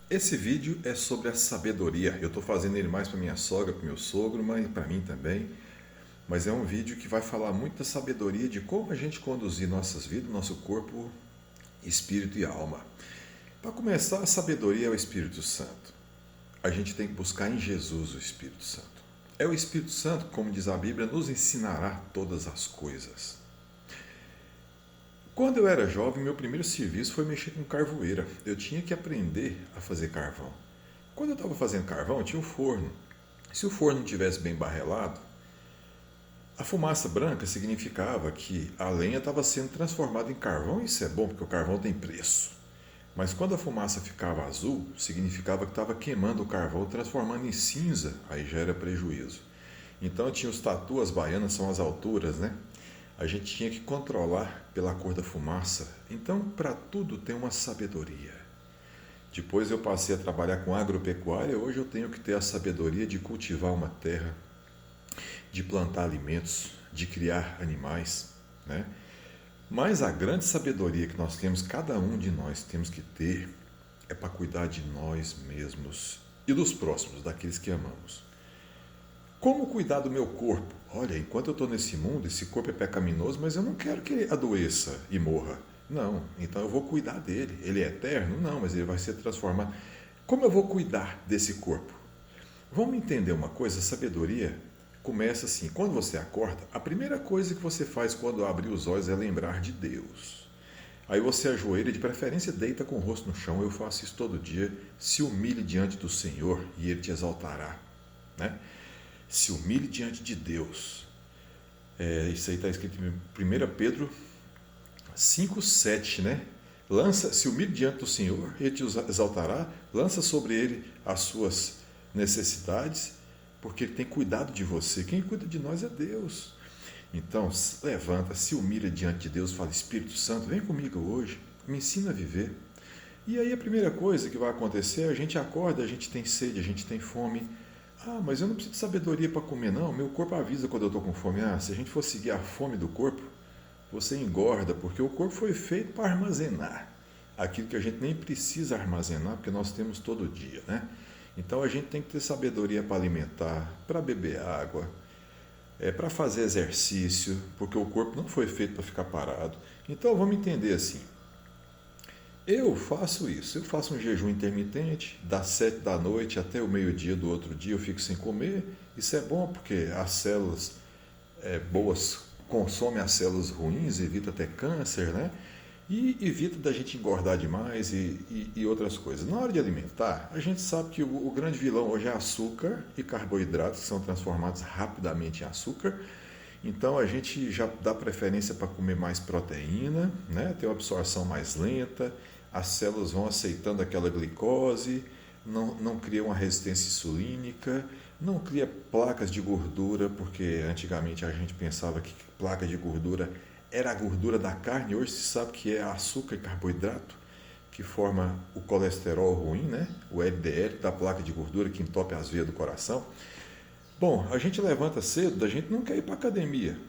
Esse vídeo é sobre a sabedoria. Eu estou fazendo ele mais para minha sogra, para meu sogro, mas para mim também. Mas é um vídeo que vai falar muito da sabedoria de como a gente conduzir nossas vidas, nosso corpo, espírito e alma. Para começar, a sabedoria é o Espírito Santo. A gente tem que buscar em Jesus o Espírito Santo. É o Espírito Santo, como diz a Bíblia, nos ensinará todas as coisas. Quando eu era jovem, meu primeiro serviço foi mexer com carvoeira. Eu tinha que aprender a fazer carvão. Quando eu estava fazendo carvão, tinha um forno. Se o forno não tivesse bem barrelado, a fumaça branca significava que a lenha estava sendo transformada em carvão. Isso é bom porque o carvão tem preço. Mas quando a fumaça ficava azul, significava que estava queimando o carvão, transformando em cinza. Aí já era prejuízo. Então tinha os tatu, as baianas são as alturas, né? A gente tinha que controlar pela cor da fumaça. Então, para tudo tem uma sabedoria. Depois eu passei a trabalhar com agropecuária. Hoje eu tenho que ter a sabedoria de cultivar uma terra, de plantar alimentos, de criar animais, né? Mas a grande sabedoria que nós temos, cada um de nós temos que ter, é para cuidar de nós mesmos e dos próximos, daqueles que amamos. Como cuidar do meu corpo? Olha, enquanto eu estou nesse mundo, esse corpo é pecaminoso, mas eu não quero que ele adoeça e morra. Não, então eu vou cuidar dele. Ele é eterno? Não, mas ele vai ser transformado. Como eu vou cuidar desse corpo? Vamos entender uma coisa: a sabedoria começa assim: quando você acorda, a primeira coisa que você faz quando abre os olhos é lembrar de Deus. Aí você ajoelha, de preferência deita com o rosto no chão. Eu faço isso todo dia. Se humilhe diante do Senhor e Ele te exaltará, né? Se humilhe diante de Deus. Isso aí está escrito em 1 Pedro 5,7, né? Se humilhe diante do Senhor, Ele te exaltará, lança sobre Ele as suas necessidades, porque Ele tem cuidado de você. Quem cuida de nós é Deus. Então, levanta, se humilha diante de Deus, fala: Espírito Santo, vem comigo hoje, me ensina a viver. E aí a primeira coisa que vai acontecer, a gente acorda, a gente tem sede, a gente tem fome. Ah, mas eu não preciso de sabedoria para comer, não. Meu corpo avisa quando eu estou com fome. Ah, se a gente for seguir a fome do corpo, você engorda, porque o corpo foi feito para armazenar aquilo que a gente nem precisa armazenar, porque nós temos todo dia, né? Então a gente tem que ter sabedoria para alimentar, para beber água, para fazer exercício, porque o corpo não foi feito para ficar parado. Então vamos entender assim. Eu faço isso, eu faço um jejum intermitente, das 7 da noite até o meio-dia do outro dia eu fico sem comer. Isso é bom porque as células boas consomem as células ruins, evita até câncer, né? E evita da gente engordar demais e outras coisas. Na hora de alimentar, a gente sabe que o grande vilão hoje é açúcar e carboidratos, que são transformados rapidamente em açúcar. Então a gente já dá preferência para comer mais proteína, né? Ter uma absorção mais lenta, as células vão aceitando aquela glicose, não cria uma resistência insulínica, não cria placas de gordura, porque antigamente a gente pensava que placa de gordura era a gordura da carne. Hoje se sabe que é açúcar e carboidrato que forma o colesterol ruim, né? O LDL da placa de gordura que entope as veias do coração. Bom, a gente levanta cedo, a gente não quer ir para a academia,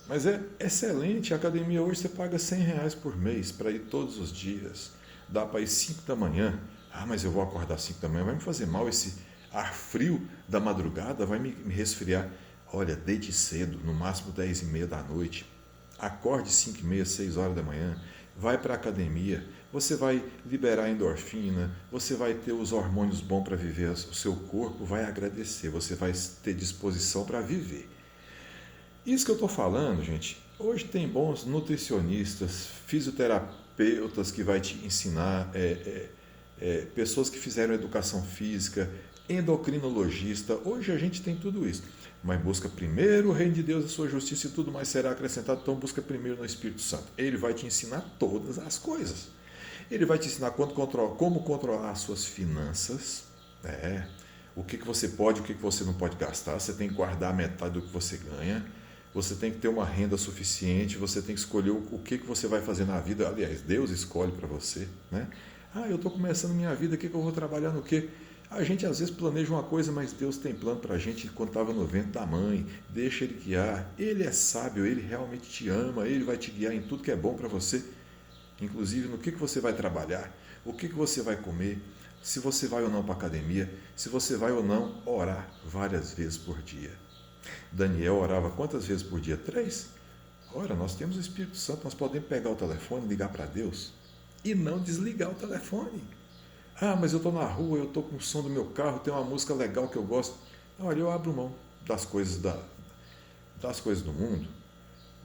mas é excelente. A academia hoje você paga R$ 100 por mês para ir todos os dias. Dá para ir 5 da manhã. Ah, mas eu vou acordar 5 da manhã, vai me fazer mal esse ar frio da madrugada, vai me resfriar. Olha, deite cedo, no máximo 10h30 da noite. Acorde 5h30, 6 horas da manhã. Vai para a academia, você vai liberar endorfina, você vai ter os hormônios bons para viver, o seu corpo vai agradecer, você vai ter disposição para viver. Isso que eu estou falando, gente, hoje tem bons nutricionistas, fisioterapeutas que vai te ensinar, pessoas que fizeram educação física, endocrinologista. Hoje a gente tem tudo isso. Mas busca primeiro o reino de Deus e a sua justiça, e tudo mais será acrescentado. Então busca primeiro no Espírito Santo. Ele vai te ensinar todas as coisas. Ele vai te ensinar como controlar as suas finanças, o que você pode e o que você não pode gastar. Você tem que guardar metade do que você ganha. Você tem que ter uma renda suficiente. Você tem que escolher o que você vai fazer na vida. Aliás, Deus escolhe para você, né? Ah, eu estou começando minha vida, o que eu vou trabalhar no quê? A gente às vezes planeja uma coisa, mas Deus tem plano para a gente quando estava no ventre da mãe. Deixa Ele guiar. Ele é sábio, Ele realmente te ama, Ele vai te guiar em tudo que é bom para você, inclusive no que você vai trabalhar, o que você vai comer. se você vai ou não para a academia, se você vai ou não orar várias vezes por dia. Daniel orava quantas vezes por dia? 3. Ora, nós temos o Espírito Santo, nós podemos pegar o telefone, ligar para Deus e não desligar o telefone. Ah, mas eu estou na rua, eu estou com o som do meu carro, tem uma música legal que eu gosto. Olha, eu abro mão das coisas do mundo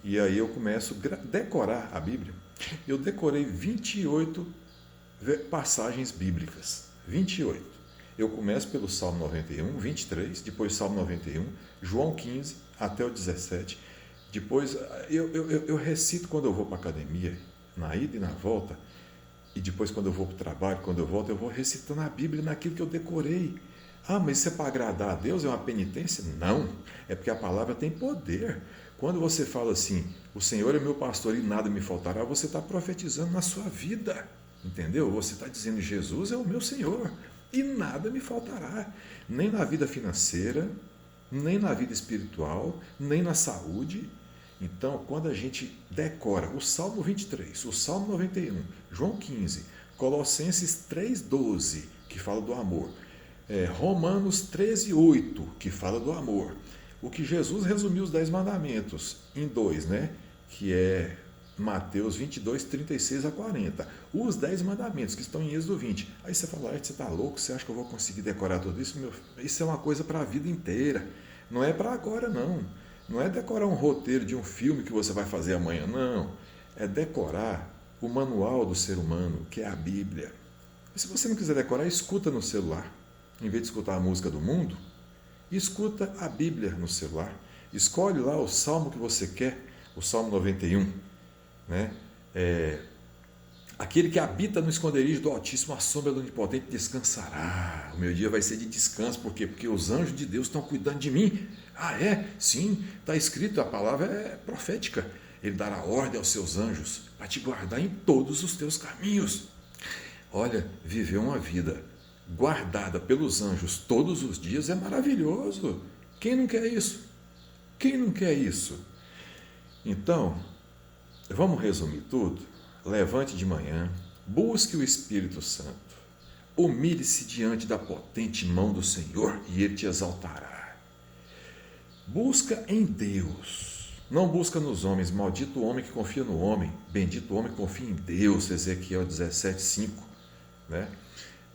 e aí eu começo a decorar a Bíblia. Eu decorei 28 passagens bíblicas. 28. Eu começo pelo Salmo 91, 23, depois Salmo 91, João 15 até o 17. Depois eu recito quando eu vou para a academia, na ida e na volta, e depois quando eu vou para o trabalho, quando eu volto, eu vou recitando a Bíblia naquilo que eu decorei. Ah, mas isso é para agradar a Deus? É uma penitência? Não, é porque a palavra tem poder. Quando você fala assim, o Senhor é meu pastor e nada me faltará, você está profetizando na sua vida, entendeu? Você está dizendo, Jesus é o meu Senhor e nada me faltará, nem na vida financeira, nem na vida espiritual, nem na saúde. Então, quando a gente decora o Salmo 23, o Salmo 91, João 15, Colossenses 3,12, que fala do amor, Romanos 13,8, que fala do amor, o que Jesus resumiu os 10 mandamentos em 2, né? Que é Mateus 22, 36 a 40. Os 10 mandamentos que estão em Êxodo 20. Aí você fala, você está louco? Você acha que eu vou conseguir decorar tudo isso? Isso é uma coisa para a vida inteira. Não é para agora, não. Não é decorar um roteiro de um filme que você vai fazer amanhã, não. É decorar o manual do ser humano, que é a Bíblia. E se você não quiser decorar, escuta no celular. Em vez de escutar a música do mundo, escuta a Bíblia no celular. Escolhe lá o salmo que você quer, o Salmo 91. Né? Aquele que habita no esconderijo do Altíssimo, a sombra do Onipotente descansará. O meu dia vai ser de descanso, por quê? Porque os anjos de Deus estão cuidando de mim. Ah, é? Sim, está escrito, a palavra é profética. Ele dará ordem aos seus anjos para te guardar em todos os teus caminhos. Olha, viver uma vida guardada pelos anjos todos os dias é maravilhoso. Quem não quer isso? Quem não quer isso? Então, vamos resumir tudo? Levante de manhã, busque o Espírito Santo, humilhe-se diante da potente mão do Senhor e Ele te exaltará. Busca em Deus, não busca nos homens, maldito o homem que confia no homem, bendito o homem que confia em Deus, Ezequiel 17:5, né?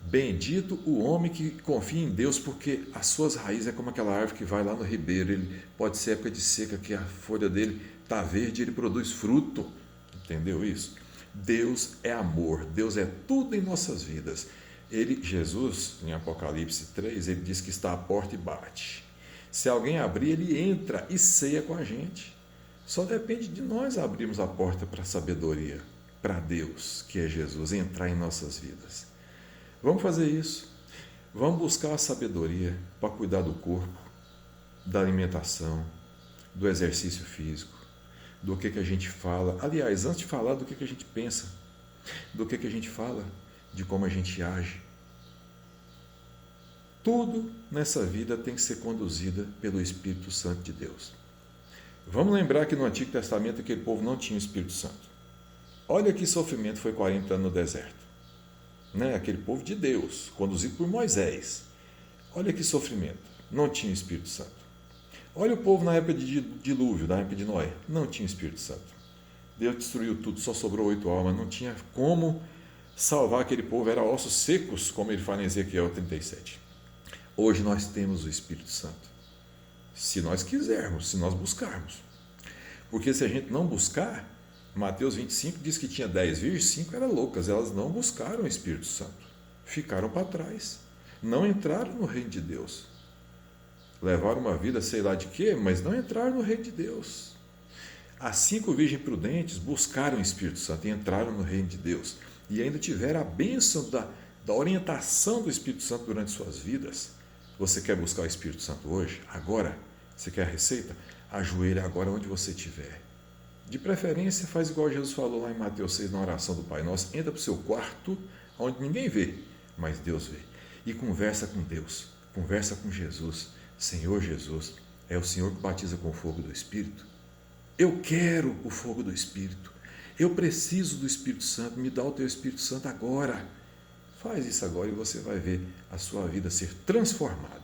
Bendito o homem que confia em Deus, porque as suas raízes é como aquela árvore que vai lá no ribeiro, ele pode ser época de seca, que a folha dele está verde, ele produz fruto, entendeu isso? Deus é amor, Deus é tudo em nossas vidas. Jesus, em Apocalipse 3, ele diz que está à porta e bate. Se alguém abrir, ele entra e ceia com a gente. Só depende de nós abrirmos a porta para a sabedoria, para Deus, que é Jesus, entrar em nossas vidas. Vamos fazer isso. Vamos buscar a sabedoria para cuidar do corpo, da alimentação, do exercício físico, do que a gente fala. Aliás, antes de falar do que a gente pensa, do que a gente fala, de como a gente age. Tudo nessa vida tem que ser conduzida pelo Espírito Santo de Deus. Vamos lembrar que no Antigo Testamento aquele povo não tinha o Espírito Santo. Olha que sofrimento foi 40 anos no deserto. Né? Aquele povo de Deus, conduzido por Moisés. Olha que sofrimento. Não tinha o Espírito Santo. Olha o povo na época de dilúvio, na época de Noé. Não tinha o Espírito Santo. Deus destruiu tudo, só sobrou 8 almas. Não tinha como salvar aquele povo. Era ossos secos, como ele fala em Ezequiel 37. Hoje nós temos o Espírito Santo. Se nós quisermos, se nós buscarmos. Porque se a gente não buscar, Mateus 25 diz que tinha 10 virgens, 5 eram loucas, elas não buscaram o Espírito Santo, ficaram para trás, não entraram no reino de Deus, levaram uma vida sei lá de quê, mas não entraram no reino de Deus. As 5 virgens prudentes buscaram o Espírito Santo e entraram no reino de Deus, e ainda tiveram a bênção da orientação do Espírito Santo durante suas vidas. Você quer buscar o Espírito Santo hoje? Agora? Você quer a receita? Ajoelha agora onde você estiver. De preferência, faz igual Jesus falou lá em Mateus 6, na oração do Pai Nosso. Entra para o seu quarto, onde ninguém vê, mas Deus vê. E conversa com Deus, conversa com Jesus. Senhor Jesus, é o Senhor que batiza com o fogo do Espírito? Eu quero o fogo do Espírito. Eu preciso do Espírito Santo. Me dá o teu Espírito Santo agora. Faz isso agora e você vai ver a sua vida ser transformada.